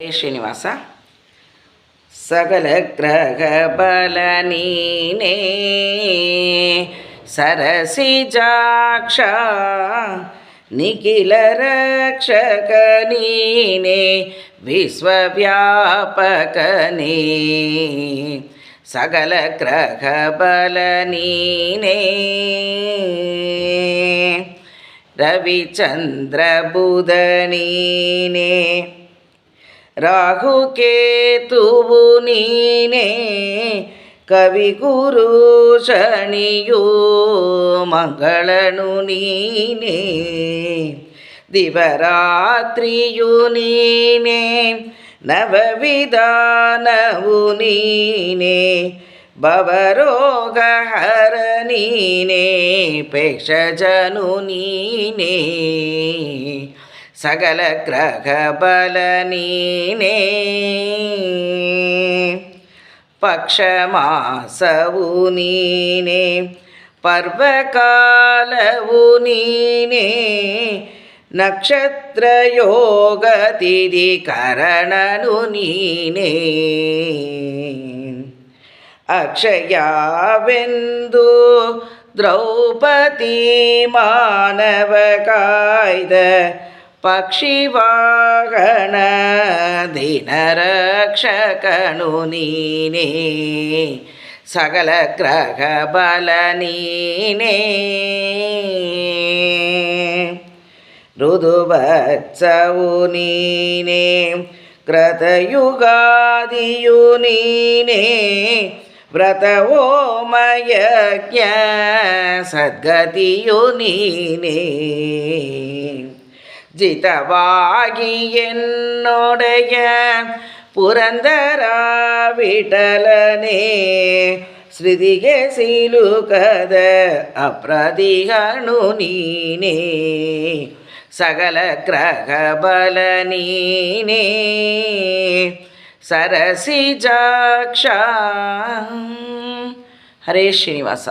ಹೇ ಶ್ರೀನಿವಾಸ. ಸಕಲ ಗ್ರಹ ಬಲ ನೀನೇ ಸರಸಿಜಾಕ್ಷ, ನಿಖಿಲ ರಕ್ಷಕ ನೀನೇ ವಿಶ್ವವ್ಯಾಪಕನೇ. ಸಕಲ ಗ್ರಹ ಬಲ ನೀನೇ ರವಿಚಂದ್ರ ಬುಧ ನೀನೇ, ರಾಹು ಕೇತುವು ನೀನೇ, ಕವಿ ಗುರು ಶನಿಯು ಮಂಗಳನು ನೀನೇ. ದಿವರಾತ್ರಿಯು ನೀನೇ, ನವವಿಧಾನವು ನೀನೇ, ಭವರೋಗ ಹರ ನೀನೇ, ಪೇಕ್ಷಜನು ನೀನೇ. ಸಕಲ ಗ್ರಹ ಬಲ ನೀನೇ ಪಕ್ಷ ಮಾಸವು ನೀನೇ, ಪರ್ವಕಾಲವು ನೀನೇ, ನಕ್ಷತ್ರ ಯೋಗ ತಿಥಿ ಕರಣನು ನೀನೇ. ಅಕ್ಷಯವೆಂದು ದ್ರೌಪದಿ ಮಾನವ ಕಾಯ್ದ ಪಕ್ಷಿವಾಹನ ದಿನರಕ್ಷಕನು ನೀನೇ. ಸಕಲ ಗ್ರಹ ಬಲ ನೀನೇ ಋದುವತ್ಸವು ನೀನೇ, ಕೃತಯುಗಾದಿಯು ನೀನೇ, ವ್ರತವೋಮಯಜ್ಞ ಸದ್ಗತಿಯು ನೀನೇ. ಜಿತವಾಗಿ ಎನ್ನೊಡೆಯ ಪುರಂದರ ವಿಠಲನೇ, ಶ್ರುತಿಗೆ ಸಿಲುಕದ ಅಪ್ರತಿಹನು ನೀನೇ. ಸಕಲ ಗ್ರಹ ಬಲ ನೀನೇ ಸರಸಿಜಾಕ್ಷ. ಹರೇ ಶ್ರೀನಿವಾಸ.